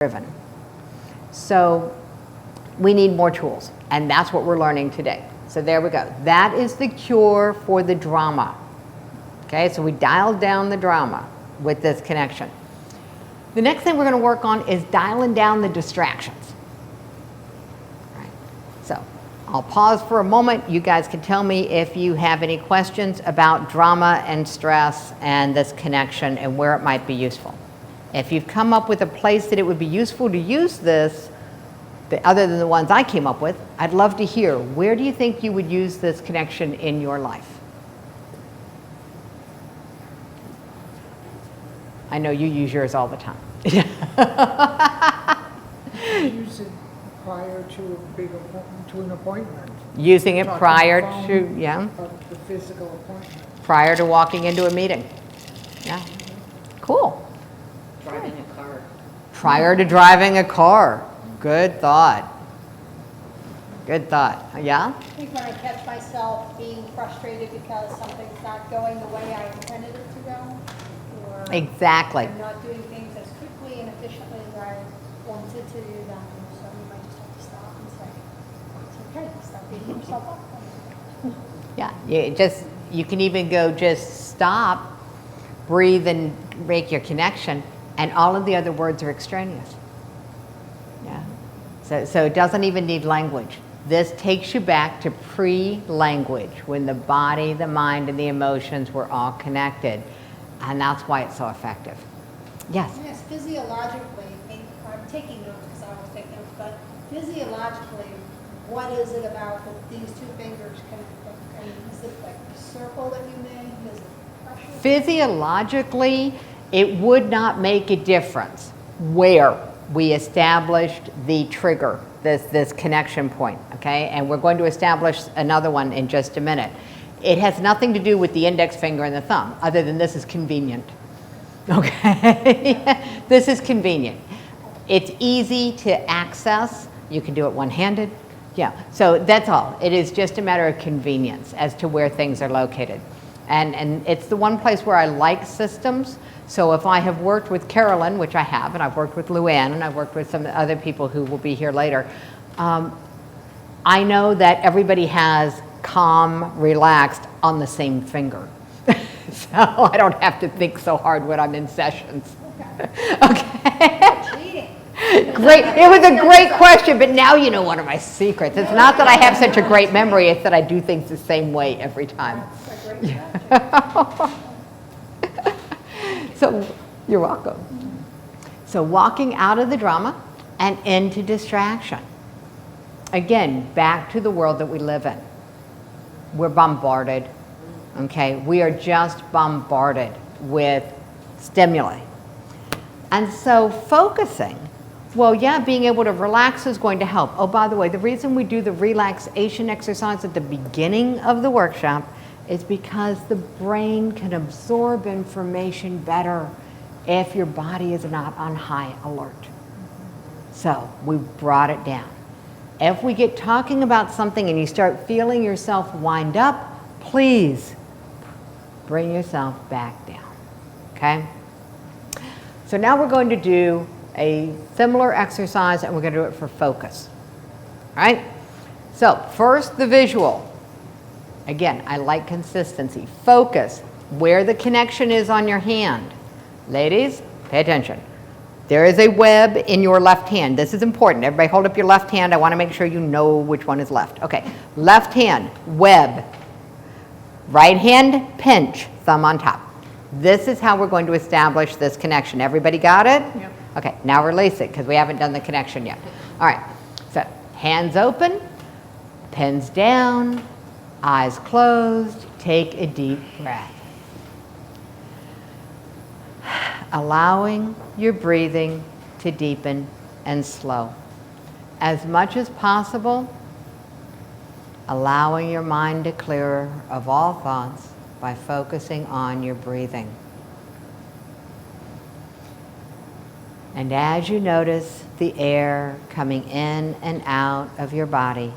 driven. So we need more tools, and that's what we're learning today. So there we go. That is the cure for the drama. Okay, so we dialed down the drama with this connection. The next thing we're going to work on is dialing down the distractions. All right. So I'll pause for a moment. You guys can tell me if you have any questions about drama and stress and this connection and where it might be useful. If you've come up with a place that it would be useful to use this, other than the ones I came up with, I'd love to hear, where do you think you would use this connection in your life? I know you use yours all the time. Use it prior to an appointment. Using it Talk on prior the phone to, yeah, about the physical appointment. prior to walking into a meeting. Yeah, cool. Driving a car. Prior to driving a car. Good thought. Good thought. Yeah? I think when I catch myself being frustrated because something's not going the way I intended it to go, or Exactly. I'm not doing things as quickly and efficiently as I wanted to do them, so you might just have to stop and say, it's okay, stop beating yourself up. Yeah, you can even go just stop, breathe, and make your connection, and all of the other words are extraneous. Yeah. So it doesn't even need language. This takes you back to pre-language, when the body, the mind, and the emotions were all connected. And that's why it's so effective. Yes? Yes, physiologically, I'm taking notes because I always take notes, but physiologically, what is it about these two fingers connecting? I mean, is it like a circle that you made? Is it pressure? Physiologically, it would not make a difference where we established the trigger, this connection point, okay? And we're going to establish another one in just a minute. It has nothing to do with the index finger and the thumb, other than this is convenient, okay? This is convenient. It's easy to access. You can do it one-handed. Yeah, so that's all. It is just a matter of convenience as to where things are located. And it's the one place where I like systems. So if I have worked with Carolyn, which I have, and I've worked with Luann, and I've worked with some other people who will be here later, I know that everybody has calm, relaxed on the same finger. So I don't have to think so hard when I'm in sessions. Okay. Great. It was a great question, but now you know one of my secrets. It's not that I have such a great memory, it's that I do things the same way every time. So you're welcome. So walking out of the drama and into distraction. Again, back to the world that we live in. We're bombarded, okay? We are just bombarded with stimuli. And so focusing, well, yeah, being able to relax is going to help. Oh, by the way, the reason we do the relaxation exercise at the beginning of the workshop is because the brain can absorb information better if your body is not on high alert. So we brought it down. If we get talking about something and you start feeling yourself wind up, please bring yourself back down, okay? So now we're going to do a similar exercise, and we're going to do it for focus, all right? So first, the visual. Again, I like consistency. Focus where the connection is on your hand. Ladies, pay attention. There is a web in your left hand. This is important. Everybody hold up your left hand. I want to make sure you know which one is left. Okay, left hand, web. Right hand, pinch, thumb on top. This is how we're going to establish this connection. Everybody got it? Yep. Okay, now release it because we haven't done the connection yet. All right, so hands open, pins down, eyes closed, take a deep breath. Allowing your breathing to deepen and slow. As much as possible, allowing your mind to clear of all thoughts by focusing on your breathing. And as you notice the air coming in and out of your body,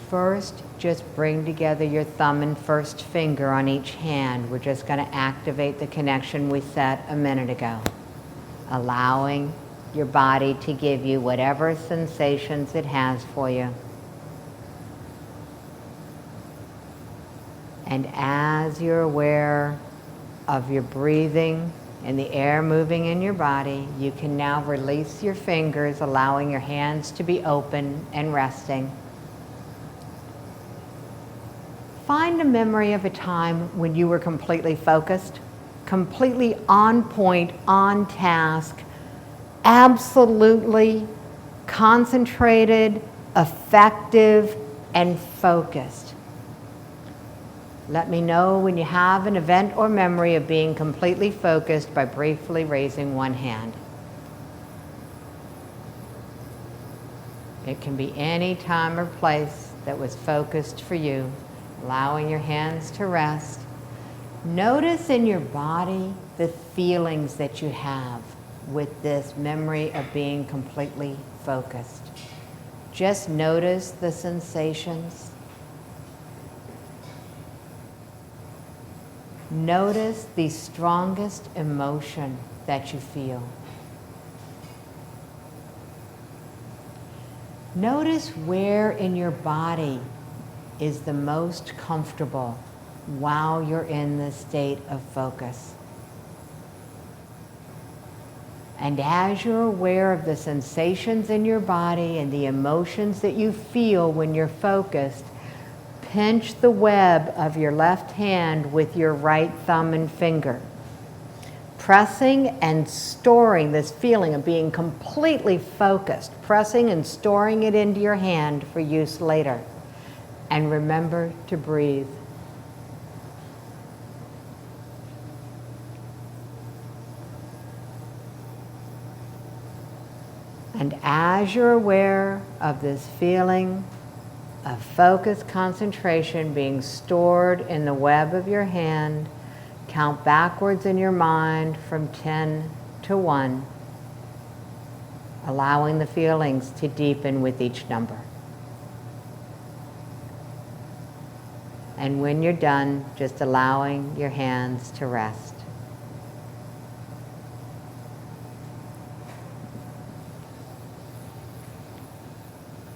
First, just bring together your thumb and first finger on each hand. We're just going to activate the connection we set a minute ago, allowing your body to give you whatever sensations it has for you. And as you're aware of your breathing and the air moving in your body, you can now release your fingers, allowing your hands to be open and resting. Find a memory of a time when you were completely focused, completely on point, on task, absolutely concentrated, effective, and focused. Let me know when you have an event or memory of being completely focused by briefly raising one hand. It can be any time or place that was focused for you, allowing your hands to rest. Notice in your body the feelings that you have with this memory of being completely focused. Just notice the sensations. Notice the strongest emotion that you feel. Notice where in your body is the most comfortable while you're in this state of focus. And as you're aware of the sensations in your body and the emotions that you feel when you're focused, pinch the web of your left hand with your right thumb and finger, pressing and storing this feeling of being completely focused, pressing and storing it into your hand for use later. And remember to breathe. And as you're aware of this feeling of focus, concentration being stored in the web of your hand, count backwards in your mind from 10 to 1, allowing the feelings to deepen with each number. And when you're done, just allowing your hands to rest.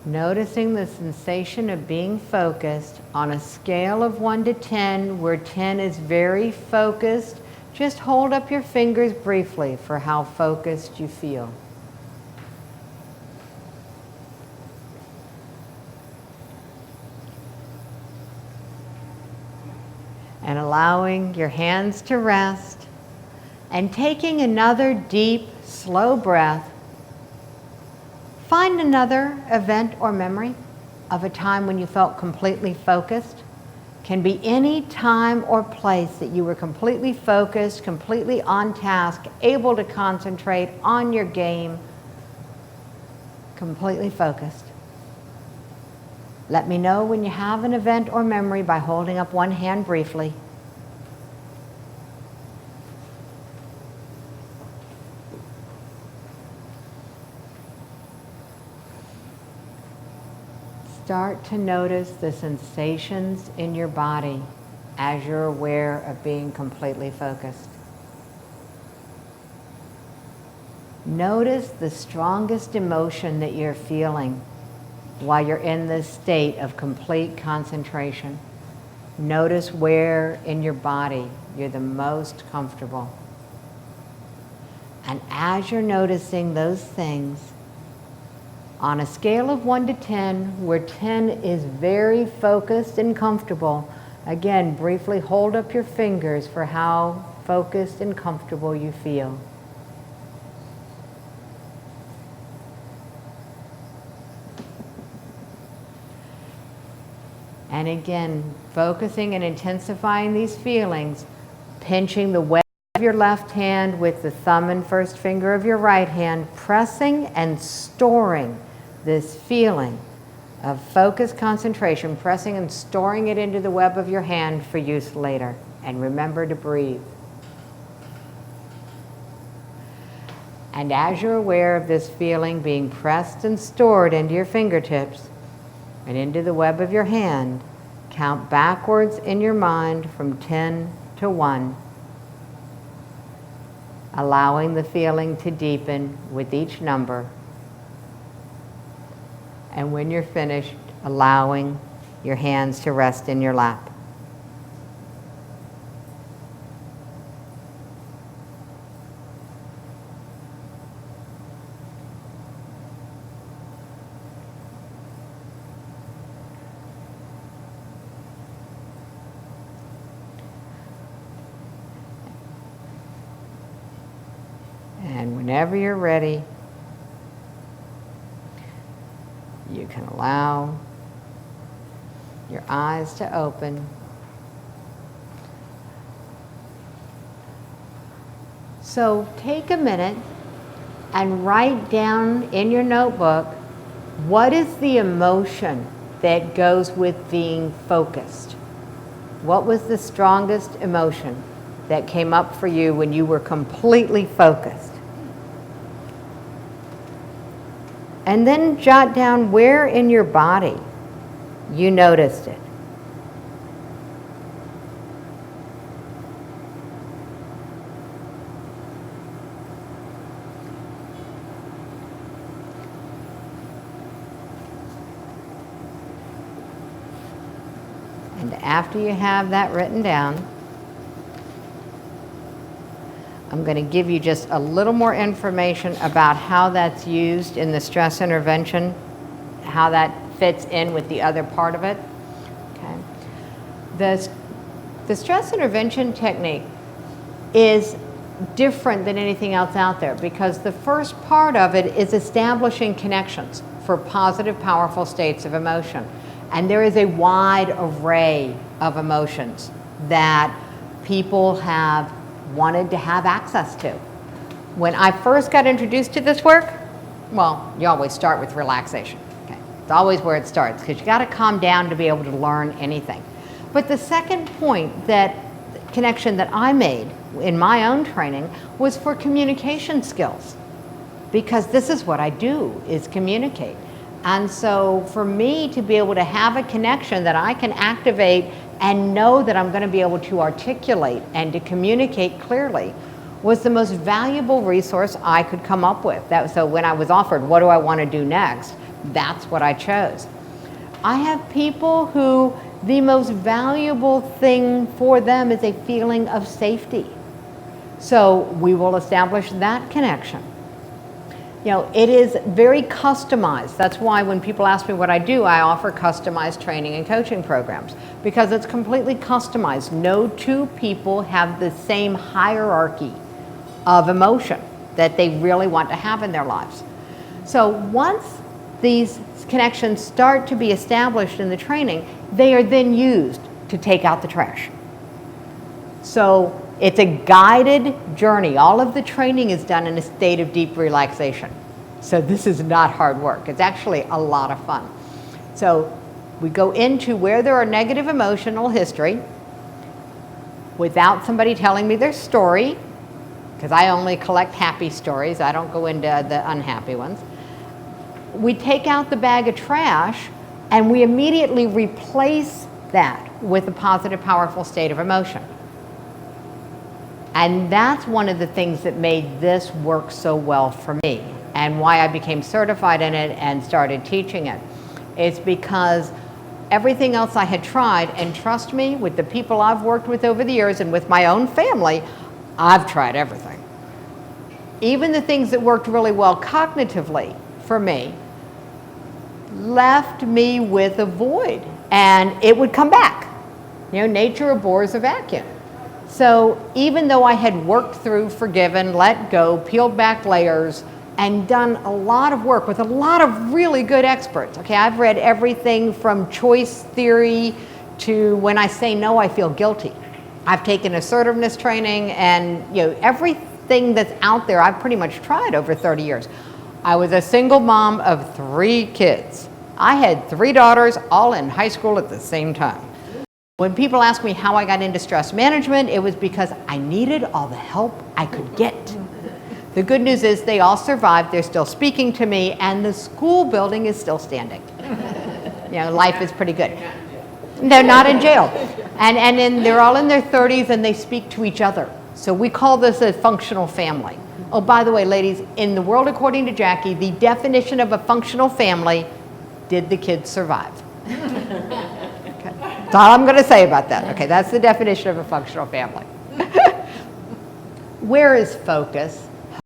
Noticing the sensation of being focused on a scale of 1 to 10, where 10 is very focused, just hold up your fingers briefly for how focused you feel. And allowing your hands to rest and taking another deep, slow breath. Find another event or memory of a time when you felt completely focused. Can be any time or place that you were completely focused, completely on task, able to concentrate on your game, completely focused. Let me know when you have an event or memory by holding up one hand briefly. Start to notice the sensations in your body as you're aware of being completely focused. Notice the strongest emotion that you're feeling while you're in this state of complete concentration. Notice where in your body you're the most comfortable. And as you're noticing those things, on a scale of 1 to 10, where 10 is very focused and comfortable, again, briefly hold up your fingers for how focused and comfortable you feel. And again, focusing and intensifying these feelings, pinching the web of your left hand with the thumb and first finger of your right hand, pressing and storing this feeling of focus, concentration, pressing and storing it into the web of your hand for use later. And remember to breathe. And as you're aware of this feeling being pressed and stored into your fingertips, and into the web of your hand, count backwards in your mind from 10 to 1, allowing the feeling to deepen with each number. And when you're finished, allowing your hands to rest in your lap. And whenever you're ready, you can allow your eyes to open. So take a minute and write down in your notebook, what is the emotion that goes with being focused? What was the strongest emotion that came up for you when you were completely focused? And then jot down where in your body you noticed it. And after you have that written down, I'm going to give you just a little more information about how that's used in the stress intervention, how that fits in with the other part of it. Okay. The stress intervention technique is different than anything else out there because the first part of it is establishing connections for positive, powerful states of emotion. And there is a wide array of emotions that people have wanted to have access to. When I first got introduced to this work, well, you always start with relaxation. Okay? It's always where it starts because you got to calm down to be able to learn anything. But the second point, that connection that I made in my own training, was for communication skills, because this is what I do, is communicate. And so for me to be able to have a connection that I can activate and know that I'm going to be able to articulate and to communicate clearly was the most valuable resource I could come up with. So when I was offered, what do I want to do next? That's what I chose. I have people who the most valuable thing for them is a feeling of safety. So we will establish that connection. You know, it is very customized. That's why when people ask me what I do, I offer customized training and coaching programs, because it's completely customized. No two people have the same hierarchy of emotion that they really want to have in their lives. So once these connections start to be established in the training, they are then used to take out the trash. So it's a guided journey. All of the training is done in a state of deep relaxation. So this is not hard work. It's actually a lot of fun. So we go into where there are negative emotional history without somebody telling me their story, because I only collect happy stories. I don't go into the unhappy ones. We take out the bag of trash and we immediately replace that with a positive, powerful state of emotion. And that's one of the things that made this work so well for me, and why I became certified in it and started teaching it. It's because everything else I had tried, and trust me, with the people I've worked with over the years and with my own family, I've tried everything. Even the things that worked really well cognitively for me left me with a void, and it would come back. You know, nature abhors a vacuum. So even though I had worked through, forgiven, let go, peeled back layers, and done a lot of work with a lot of really good experts. Okay, I've read everything from choice theory to when I say no, I feel guilty. I've taken assertiveness training, and you know, everything that's out there I've pretty much tried over 30 years. I was a single mom of 3 kids. I had 3 daughters, all in high school at the same time. When people ask me how I got into stress management, it was because I needed all the help I could get. The good news is they all survived, they're still speaking to me, and the school building is still standing. You know, life is pretty good. They're not in jail. And then they're all in their 30s and they speak to each other. So we call this a functional family. Oh, by the way, ladies, in the world according to Jackie, the definition of a functional family, did the kids survive? Okay. That's all I'm going to say about that. Okay, that's the definition of a functional family. Where is focus?